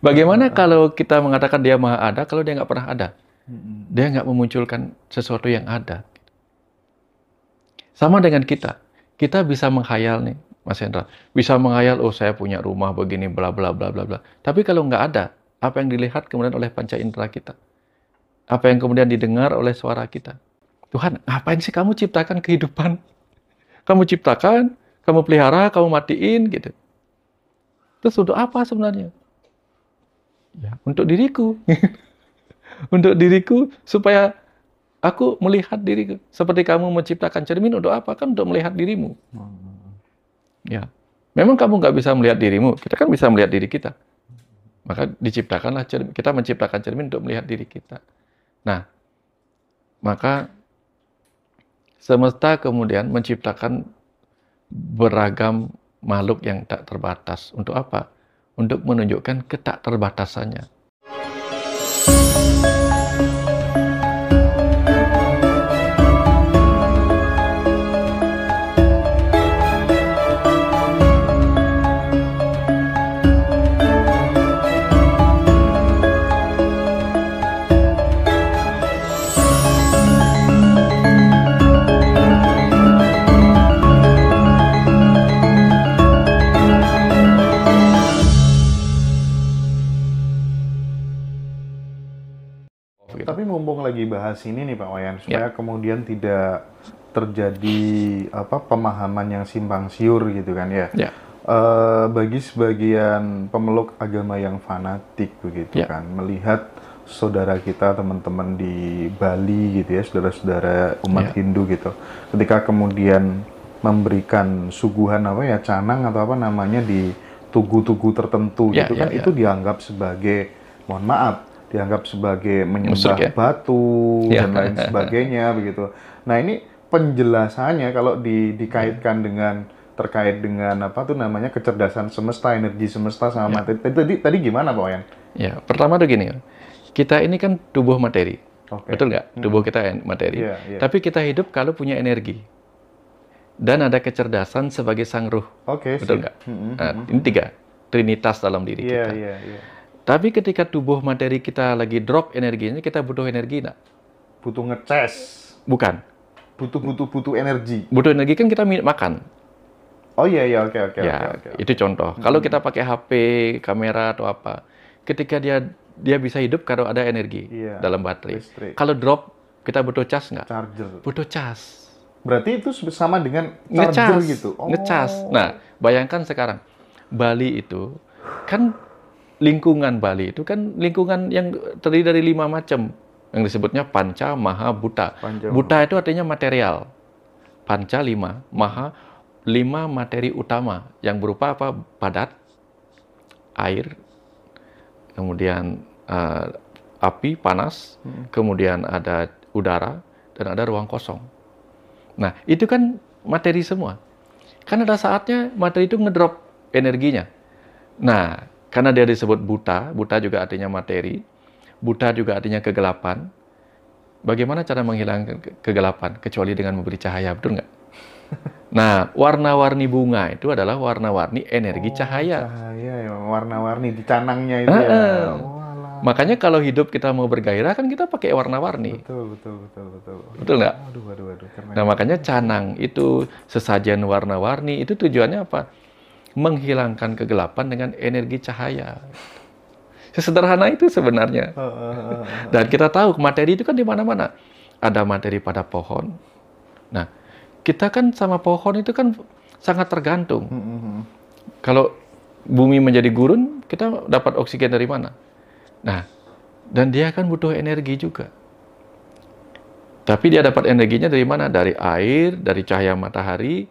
Bagaimana kalau kita mengatakan dia maha ada, kalau dia nggak pernah ada? Mm-mm. Dia nggak memunculkan sesuatu yang ada. Sama dengan kita. Kita bisa menghayal nih, Mas Hendra. Bisa menghayal, oh saya punya rumah begini, bla bla bla bla bla. Tapi kalau nggak ada, apa yang dilihat kemudian oleh panca indera kita? Apa yang kemudian didengar oleh suara kita? Tuhan, ngapain sih kamu ciptakan kehidupan? Kamu ciptakan, kamu pelihara, kamu matiin gitu. Terus untuk apa sebenarnya? Ya, untuk diriku. Untuk diriku supaya aku melihat diriku. Seperti kamu menciptakan cermin untuk apa? Kan untuk melihat dirimu. Ya. Memang kamu nggak bisa melihat dirimu. Kita kan bisa melihat diri kita. Maka diciptakanlah cermin. Kita menciptakan cermin untuk melihat diri kita. Nah, maka semesta kemudian menciptakan beragam makhluk yang tak terbatas. Untuk apa? Untuk menunjukkan ketak terbatasannya. Tapi mumpung lagi bahas ini nih Pak Wayan, supaya kemudian tidak terjadi pemahaman yang simpang siur gitu kan ya. Bagi sebagian pemeluk agama yang fanatik begitu kan, melihat saudara kita, teman-teman di Bali gitu ya, saudara-saudara umat Hindu gitu, ketika kemudian memberikan suguhan canang atau apa namanya di tugu-tugu tertentu gitu kan, itu dianggap sebagai, mohon maaf, dianggap sebagai menyembah batu dan lain sebagainya begitu. Nah ini penjelasannya kalau dikaitkan dengan terkait dengan kecerdasan semesta, energi semesta sama materi. Tadi gimana Pak Wayan? Ya, pertama tuh gini, kita ini kan tubuh materi, betul nggak? Tubuh kita materi. Tapi kita hidup kalau punya energi dan ada kecerdasan sebagai sang ruh, betul nggak? Nah, ini tiga, trinitas dalam diri kita. Tapi ketika tubuh materi kita lagi drop energinya, kita butuh energi nggak? Butuh ngecas. Bukan. Butuh energi. Butuh energi kan kita makan. Oh iya, oke. Itu contoh. Kalau kita pakai HP, kamera atau apa, ketika dia bisa hidup kalau ada energi dalam baterai. Listrik. Kalau drop, kita butuh cas nggak? Charger. Butuh cas. Berarti itu sama dengan charger gitu? Ngecas. Nah, bayangkan sekarang, Bali itu, kan lingkungan Bali itu kan lingkungan yang terdiri dari 5 macam. Yang disebutnya Panca, Maha, Buta. Buta itu artinya material. Panca 5, Maha 5 materi utama yang berupa apa? Padat, air, kemudian api, panas, kemudian ada udara, dan ada ruang kosong. Nah, itu kan materi semua. Kan ada saatnya materi itu ngedrop energinya. Nah, karena dia disebut buta, buta juga artinya materi, buta juga artinya kegelapan. Bagaimana cara menghilangkan kegelapan? Kecuali dengan memberi cahaya, betul nggak? Nah, warna-warni bunga itu adalah warna-warni energi cahaya. Cahaya ya, warna-warni di canangnya itu ya. Makanya kalau hidup kita mau bergairah kan kita pakai warna-warni. Betul. Betul nggak? Waduh. Nah, makanya canang itu, sesajen warna-warni, itu tujuannya apa? Menghilangkan kegelapan dengan energi cahaya. Sesederhana itu sebenarnya. Dan kita tahu materi itu kan di mana-mana. Ada materi pada pohon. Nah, kita kan sama pohon itu kan sangat tergantung. Kalau bumi menjadi gurun, kita dapat oksigen dari mana? Nah, dan dia kan butuh energi juga. Tapi dia dapat energinya dari mana? Dari air, dari cahaya matahari.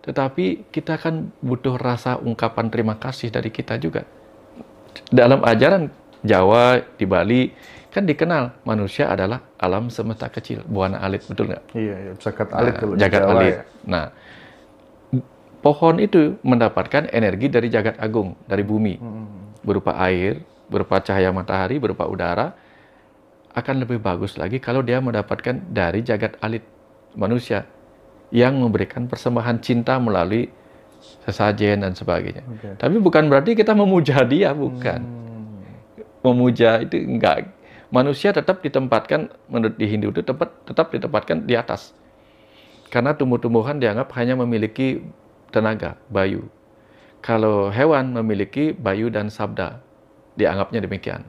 Tetapi kita kan butuh rasa ungkapan terima kasih dari kita juga. Dalam ajaran Jawa di Bali kan dikenal manusia adalah alam semesta kecil, buana alit, betul nggak? Iya, jagat alit dulu. Jagat alit. Ya. Nah, pohon itu mendapatkan energi dari jagat agung, dari bumi, berupa air, berupa cahaya matahari, berupa udara. Akan lebih bagus lagi kalau dia mendapatkan dari jagat alit manusia, yang memberikan persembahan cinta melalui sesajen dan sebagainya. Tapi bukan berarti kita memuja dia, bukan. memuja itu enggak. Manusia tetap ditempatkan, menurut di Hindu itu tetap ditempatkan di atas. Karena tumbuh-tumbuhan dianggap hanya memiliki tenaga, bayu. Kalau hewan memiliki bayu dan sabda, dianggapnya demikian.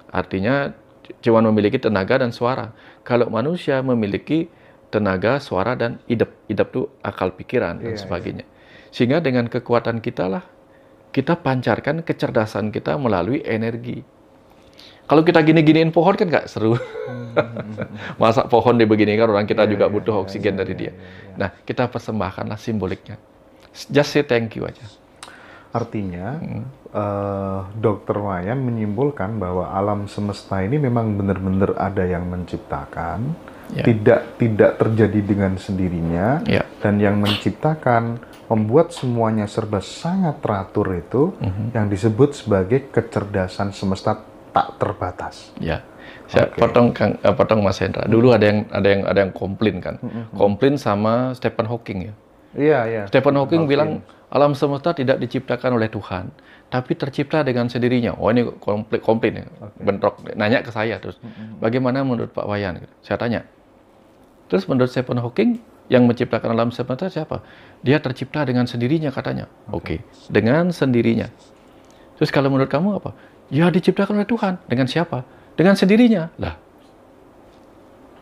Artinya cuma memiliki tenaga dan suara. Kalau manusia memiliki tenaga, suara, dan idep. Idep itu akal pikiran dan sebagainya. Sehingga dengan kekuatan kita lah, kita pancarkan kecerdasan kita melalui energi. Kalau kita gini-giniin pohon kan nggak seru. Masa pohon dibeginikan, orang kita juga butuh oksigen dari dia. Nah, kita persembahkanlah simboliknya. Just say thank you aja. Artinya, Dr. Wayan menyimpulkan bahwa alam semesta ini memang benar-benar ada yang menciptakan, tidak terjadi dengan sendirinya, dan yang menciptakan, membuat semuanya serba sangat teratur itu, yang disebut sebagai kecerdasan semesta tak terbatas. Ya, saya potong Mas Hendra. Dulu ada yang komplain kan, komplain sama Stephen Hawking ya. Iya. Stephen Hawking bilang alam semesta tidak diciptakan oleh Tuhan, tapi tercipta dengan sendirinya. Oh ini komplain ya, bentrok. Nanya ke saya terus, bagaimana menurut Pak Wayan? Saya tanya. Terus menurut Stephen Hawking, yang menciptakan alam semesta siapa? Dia tercipta dengan sendirinya katanya. Oke. Dengan sendirinya. Terus kalau menurut kamu apa? Ya diciptakan oleh Tuhan. Dengan siapa? Dengan sendirinya. Lah.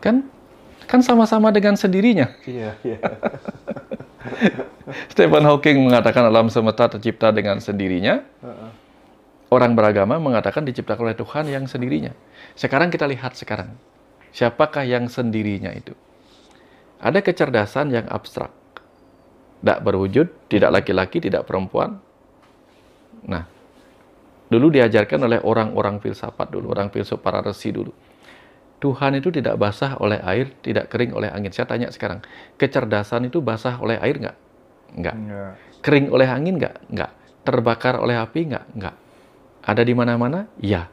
Kan sama-sama dengan sendirinya. Iya. Stephen Hawking mengatakan alam semesta tercipta dengan sendirinya. Orang beragama mengatakan diciptakan oleh Tuhan yang sendirinya. Sekarang kita lihat sekarang. Siapakah yang sendirinya itu? Ada kecerdasan yang abstrak. Tidak berwujud, tidak laki-laki, tidak perempuan. Nah, dulu diajarkan oleh orang-orang filsafat dulu, orang filsuf para resi dulu. Tuhan itu tidak basah oleh air, tidak kering oleh angin. Saya tanya sekarang, kecerdasan itu basah oleh air nggak? Nggak. Kering oleh angin nggak? Nggak. Terbakar oleh api nggak? Nggak. Ada di mana-mana? Iya.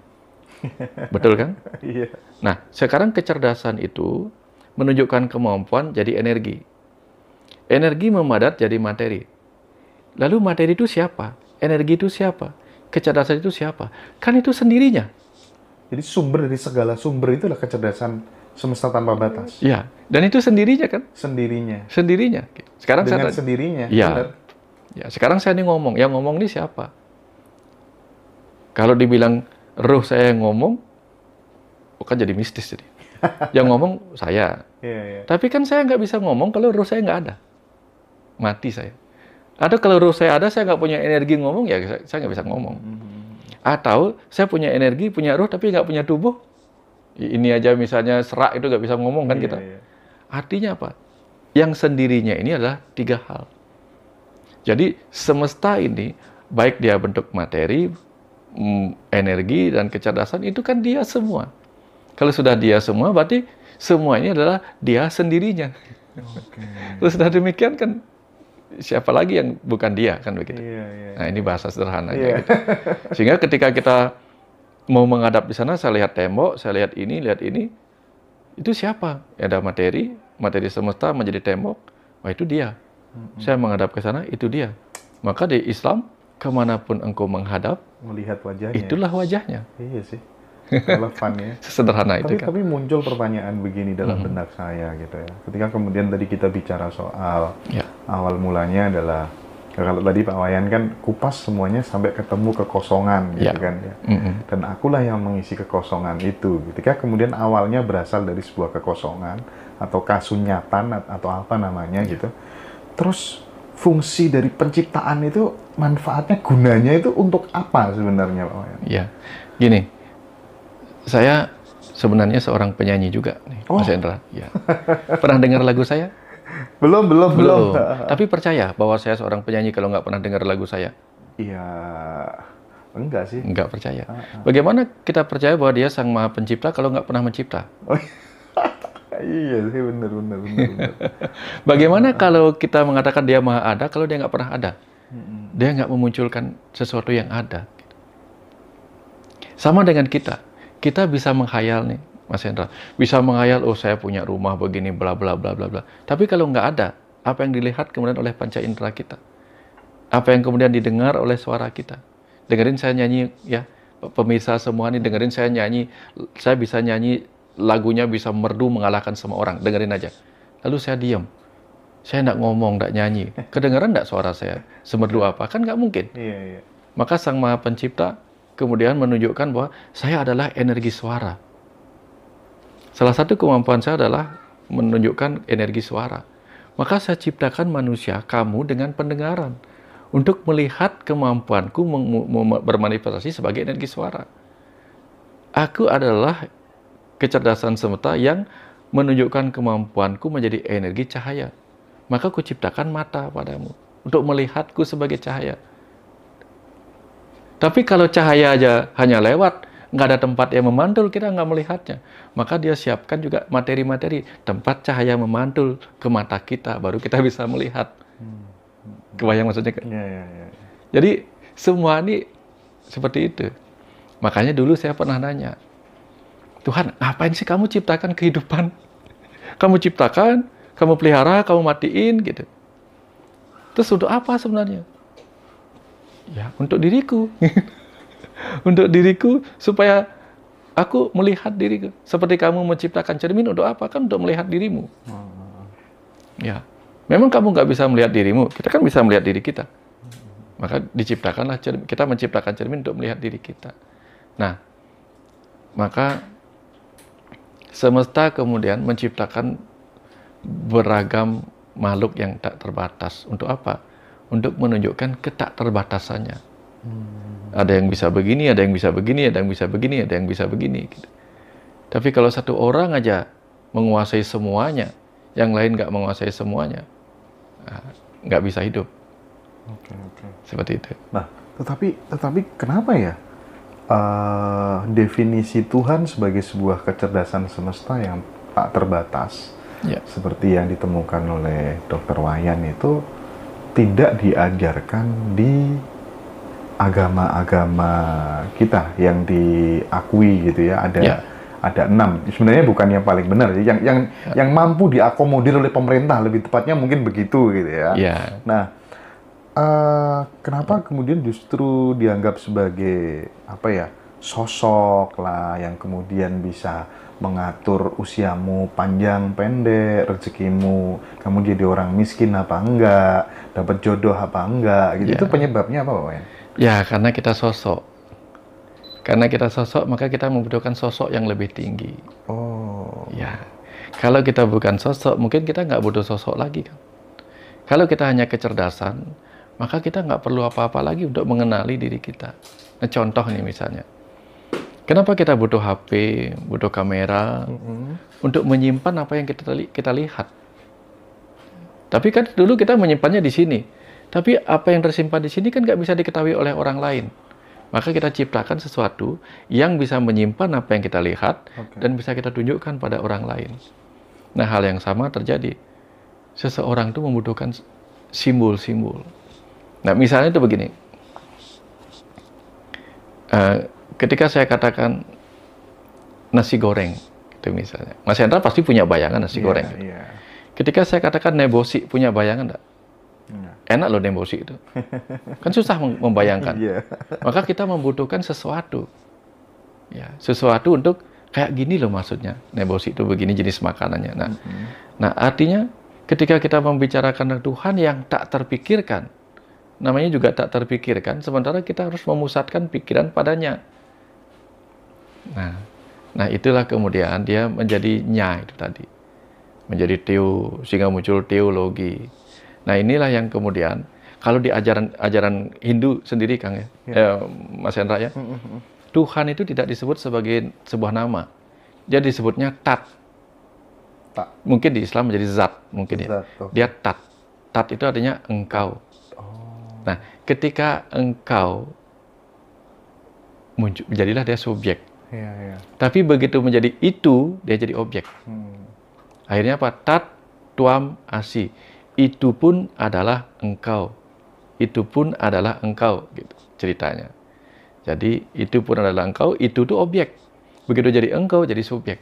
Betul kan? Iya. Nah, sekarang kecerdasan itu menunjukkan kemampuan jadi energi. Energi memadat jadi materi. Lalu materi itu siapa? Energi itu siapa? Kecerdasan itu siapa? Kan itu sendirinya. Jadi sumber dari segala sumber itulah kecerdasan semesta tanpa batas. Ya, dan itu sendirinya kan? Sendirinya. Sekarang dengan sendirinya. Ya. Ya, sekarang saya ini ngomong. Yang ngomong ini siapa? Kalau dibilang roh saya yang ngomong, kan jadi mistis jadi. Yang ngomong saya. Tapi kan saya nggak bisa ngomong kalau roh saya nggak ada. Mati saya. Atau kalau roh saya ada, saya nggak punya energi ngomong, ya saya nggak bisa ngomong. Atau saya punya energi, punya roh, tapi nggak punya tubuh. Ini aja misalnya serak itu nggak bisa ngomong kan kita. Artinya apa? Yang sendirinya ini adalah 3 hal. Jadi semesta ini, baik dia bentuk materi, energi, dan kecerdasan, itu kan dia semua. Kalau sudah dia semua, berarti semua ini adalah dia sendirinya. Terus sudah demikian kan, siapa lagi yang bukan dia kan begitu. Nah ini bahasa sederhananya. Gitu. Sehingga ketika kita mau menghadap di sana, saya lihat tembok, saya lihat ini, itu siapa? Ada materi semesta menjadi tembok, wah itu dia. Saya menghadap ke sana, itu dia. Maka di Islam, kemanapun engkau menghadap, melihat wajahnya. Itulah wajahnya. Iya sih. Relevan ya. Sederhana itu kan. Tapi muncul pertanyaan begini dalam benak saya gitu ya. Ketika kemudian tadi kita bicara soal awal mulanya adalah, kalau tadi Pak Wayan kan kupas semuanya sampai ketemu kekosongan gitu kan ya. Dan akulah yang mengisi kekosongan itu. Ketika kemudian awalnya berasal dari sebuah kekosongan atau kasunyatan atau apa namanya gitu. Terus fungsi dari penciptaan itu, manfaatnya, gunanya itu untuk apa sebenarnya Pak Wayan? Iya. Gini. Saya sebenarnya seorang penyanyi juga nih, Mas Hendra. Ya. Pernah dengar lagu saya? Belum. Tapi percaya bahwa saya seorang penyanyi kalau nggak pernah dengar lagu saya? Iya, enggak sih. Enggak percaya. Bagaimana kita percaya bahwa dia Sang Maha Pencipta kalau nggak pernah mencipta? Iya sih, benar. Bagaimana kalau kita mengatakan dia Maha Ada kalau dia nggak pernah ada? Dia nggak memunculkan sesuatu yang ada. Sama dengan kita. Kita bisa menghayal nih, Mas Hendra. Bisa menghayal, oh saya punya rumah begini, bla bla bla bla bla. Tapi kalau nggak ada, apa yang dilihat kemudian oleh panca indera kita? Apa yang kemudian didengar oleh suara kita? Dengerin saya nyanyi ya, pemirsa semua nih dengerin saya nyanyi, saya bisa nyanyi lagunya bisa merdu mengalahkan semua orang, dengerin aja. Lalu saya diam, saya nggak ngomong, nggak nyanyi, kedengeran nggak suara saya semerdu apa? Kan nggak mungkin. Maka Sang Maha Pencipta kemudian menunjukkan bahwa saya adalah energi suara. Salah satu kemampuan saya adalah menunjukkan energi suara. Maka saya ciptakan manusia, kamu dengan pendengaran, untuk melihat kemampuanku bermanifestasi sebagai energi suara. Aku adalah kecerdasan semesta yang menunjukkan kemampuanku menjadi energi cahaya. Maka aku ciptakan mata padamu, untuk melihatku sebagai cahaya. Tapi kalau cahaya aja hanya lewat, nggak ada tempat yang memantul, kita nggak melihatnya. Maka dia siapkan juga materi-materi, tempat cahaya memantul ke mata kita, baru kita bisa melihat. Kebayang maksudnya? Jadi semua ini seperti itu. Makanya dulu saya pernah nanya, Tuhan, ngapain sih kamu ciptakan kehidupan? Kamu ciptakan, kamu pelihara, kamu matiin, gitu. Terus untuk apa sebenarnya? Ya, untuk diriku. Untuk diriku, supaya aku melihat diriku. Seperti kamu menciptakan cermin, untuk apa? Kan untuk melihat dirimu. Ya, memang kamu nggak bisa melihat dirimu, kita kan bisa melihat diri kita. Maka diciptakanlah cermin, kita menciptakan cermin untuk melihat diri kita. Nah, maka semesta kemudian menciptakan beragam makhluk yang tak terbatas. Untuk apa? Untuk menunjukkan ketak terbatasannya. Ada yang bisa begini, ada yang bisa begini, ada yang bisa begini, ada yang bisa begini. Gitu. Tapi kalau satu orang aja menguasai semuanya, yang lain nggak menguasai semuanya, nggak bisa hidup. Seperti itu. Nah, tetapi kenapa ya definisi Tuhan sebagai sebuah kecerdasan semesta yang tak terbatas, seperti yang ditemukan oleh Dr. Wayan itu tidak diajarkan di agama-agama kita yang diakui gitu ya, ada 6. Sebenarnya bukan yang paling benar, yang mampu diakomodir oleh pemerintah, lebih tepatnya mungkin begitu gitu ya. Nah, kenapa kemudian justru dianggap sebagai sosok lah yang kemudian bisa mengatur usiamu panjang pendek, rezekimu, kamu jadi orang miskin apa enggak, dapat jodoh apa enggak gitu. Itu penyebabnya apa, Pak Wayan? Ya, karena kita sosok. Karena kita sosok, maka kita membutuhkan sosok yang lebih tinggi. Ya, kalau kita bukan sosok, mungkin kita nggak butuh sosok lagi kan. Kalau kita hanya kecerdasan, maka kita nggak perlu apa-apa lagi untuk mengenali diri kita. Nah, contoh nih misalnya, kenapa kita butuh HP, butuh kamera, untuk menyimpan apa yang kita lihat. Tapi kan dulu kita menyimpannya di sini. Tapi apa yang tersimpan di sini kan nggak bisa diketahui oleh orang lain. Maka kita ciptakan sesuatu yang bisa menyimpan apa yang kita lihat dan bisa kita tunjukkan pada orang lain. Nah, hal yang sama terjadi. Seseorang itu membutuhkan simbol-simbol. Nah, misalnya itu begini. Ketika saya katakan nasi goreng, itu misalnya. Mas Hendra pasti punya bayangan nasi goreng. Gitu. Ketika saya katakan nebosi, punya bayangan enggak? Enak loh nebosi itu. Kan susah membayangkan. Maka kita membutuhkan sesuatu. Ya, sesuatu untuk kayak gini loh maksudnya. Nebosi itu begini jenis makanannya. Nah, artinya ketika kita membicarakan Tuhan yang tak terpikirkan, namanya juga tak terpikirkan, sementara kita harus memusatkan pikiran padanya. Nah, itulah kemudian dia menjadi itu tadi. Menjadi sehingga muncul teologi. Nah, inilah yang kemudian kalau di ajaran Hindu sendiri, Kang Mas Hendra ya, Tuhan itu tidak disebut sebagai sebuah nama, dia disebutnya Tat. Mungkin di Islam menjadi Zat, mungkin ya. Dia Tat. Tat itu artinya engkau. Nah, ketika engkau muncul, jadilah dia subjek. Tapi begitu menjadi itu, dia jadi objek. Akhirnya apa? Tat tuam asi. Itu pun adalah engkau. Itu pun adalah engkau, gitu ceritanya. Jadi itu pun adalah engkau, itu tuh objek. Begitu jadi engkau, jadi subjek.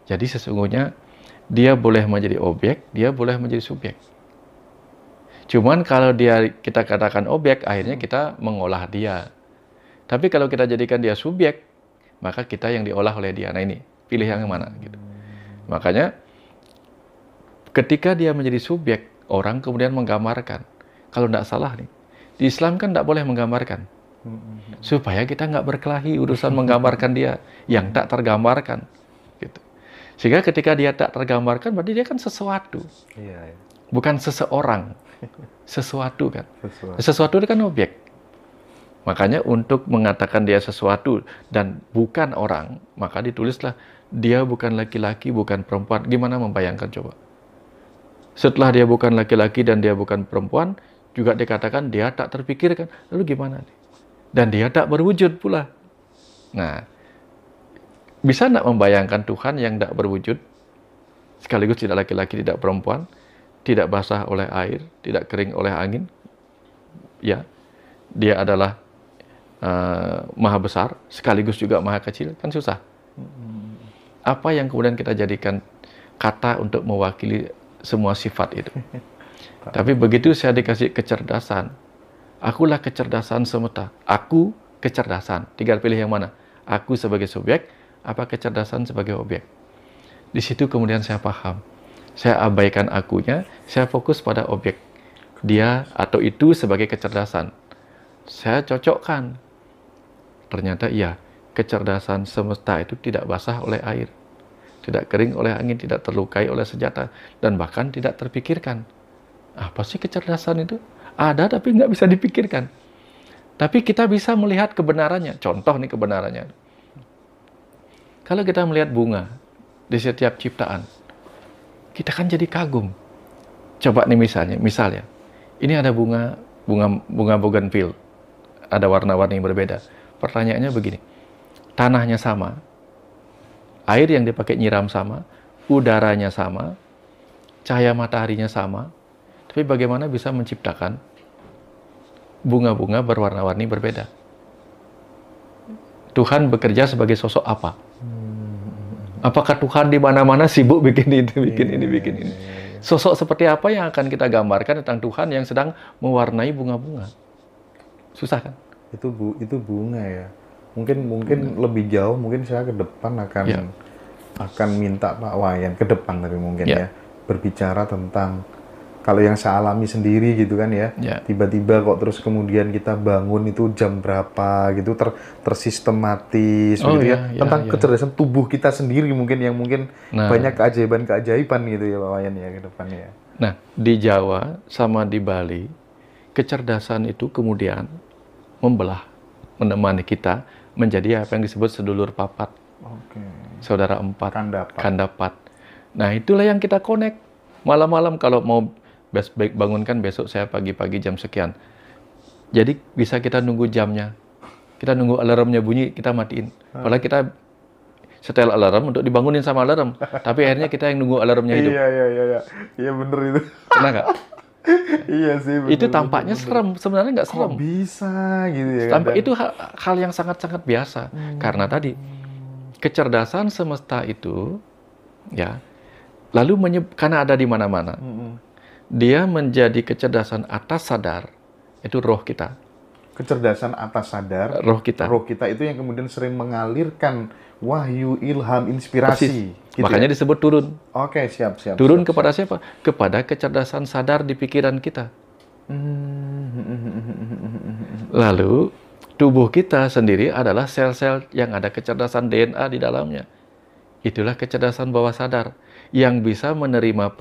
Jadi sesungguhnya dia boleh menjadi objek, dia boleh menjadi subjek. Cuman kalau kita katakan objek, akhirnya kita mengolah dia. Tapi kalau kita jadikan dia subjek, maka kita yang diolah oleh dia. Nah ini, pilih yang mana gitu. Makanya ketika dia menjadi subjek, orang kemudian menggambarkan. Kalau tidak salah nih, di Islam kan tidak boleh menggambarkan. Supaya kita nggak berkelahi urusan menggambarkan dia yang tak tergambarkan. Gitu. Sehingga ketika dia tak tergambarkan, berarti dia kan sesuatu. Bukan seseorang. Sesuatu kan. Sesuatu itu kan objek. Makanya untuk mengatakan dia sesuatu dan bukan orang, maka ditulislah dia bukan laki-laki, bukan perempuan. Gimana membayangkan coba? Setelah dia bukan laki-laki dan dia bukan perempuan, juga dikatakan dia tak terpikirkan. Lalu gimana nih? Dan dia tak berwujud pula. Nah, bisa nggak membayangkan Tuhan yang tak berwujud, sekaligus tidak laki-laki, tidak perempuan, tidak basah oleh air, tidak kering oleh angin? Ya, dia adalah maha besar, sekaligus juga maha kecil, kan susah. Apa yang kemudian kita jadikan kata untuk mewakili semua sifat itu? Tapi begitu saya dikasih kecerdasan, akulah kecerdasan semesta. Aku kecerdasan. Tinggal pilih yang mana. Aku sebagai subjek, apa kecerdasan sebagai objek. Di situ kemudian saya paham. Saya abaikan akunya, saya fokus pada objek. Dia atau itu sebagai kecerdasan. Saya cocokkan. Ternyata iya, kecerdasan semesta itu tidak basah oleh air. Tidak kering oleh angin, tidak terlukai oleh senjata. Dan bahkan tidak terpikirkan. Apa sih kecerdasan itu? Ada tapi nggak bisa dipikirkan. Tapi kita bisa melihat kebenarannya. Contoh nih kebenarannya. Kalau kita melihat bunga di setiap ciptaan, kita kan jadi kagum. Coba nih misalnya, ini ada bunga bougainville, ada warna-warni yang berbeda. Pertanyaannya begini, tanahnya sama, air yang dipakai nyiram sama, udaranya sama, cahaya mataharinya sama, tapi bagaimana bisa menciptakan bunga-bunga berwarna-warni berbeda? Tuhan bekerja sebagai sosok apa? Apakah Tuhan di mana-mana sibuk bikin ini? Sosok seperti apa yang akan kita gambarkan tentang Tuhan yang sedang mewarnai bunga-bunga? Susah kan? Itu bunga ya. Mungkin lebih jauh, mungkin saya ke depan akan minta Pak Wayan ke depan tapi mungkin ya berbicara tentang kalau yang saya alami sendiri gitu kan ya, tiba-tiba kok terus kemudian kita bangun itu jam berapa gitu, tersistematis gitu ya, tentang kecerdasan tubuh kita sendiri mungkin yang banyak keajaiban-keajaiban gitu ya Pak Wayan ya ke depannya ya. Nah, di Jawa sama di Bali, kecerdasan itu kemudian membelah, menemani kita menjadi apa yang disebut sedulur papat, saudara empat, kandapat. Nah, itulah yang kita connect. Malam-malam kalau mau bangunkan besok saya pagi-pagi jam sekian. Jadi bisa kita nunggu jamnya. Kita nunggu alarmnya bunyi, kita matiin. Padahal kita setel alarm untuk dibangunin sama alarm. Tapi akhirnya kita yang nunggu alarmnya hidup. Iya bener itu. Pernah nggak? Iya sih. Bener, itu tampaknya serem. Sebenarnya nggak serem. Kok bisa gitu ya? Itu hal yang sangat-sangat biasa. Karena tadi kecerdasan semesta itu, ya, lalu karena ada di mana-mana. Dia menjadi kecerdasan atas sadar, itu roh kita. Kecerdasan atas sadar, roh kita. Roh kita itu yang kemudian sering mengalirkan wahyu, ilham, inspirasi. Gitu makanya disebut turun. Oke, siap. Turun kepada siapa? Kepada kecerdasan sadar di pikiran kita. Lalu, tubuh kita sendiri adalah sel-sel yang ada kecerdasan DNA di dalamnya. Itulah kecerdasan bawah sadar yang bisa menerima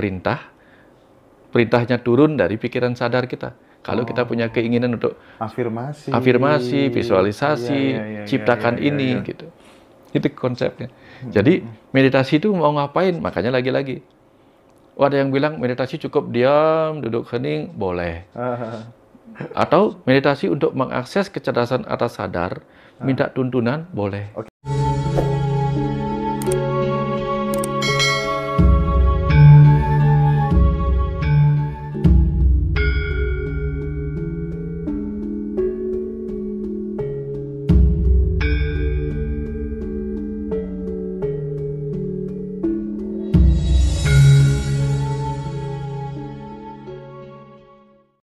perintahnya turun dari pikiran sadar kita. Kalau kita punya keinginan untuk afirmasi, visualisasi, ciptakan ini, gitu. Itu konsepnya. Jadi meditasi itu mau ngapain? Makanya lagi-lagi. Ada yang bilang meditasi cukup diam, duduk hening, boleh. Atau meditasi untuk mengakses kecerdasan atas sadar, minta tuntunan, boleh.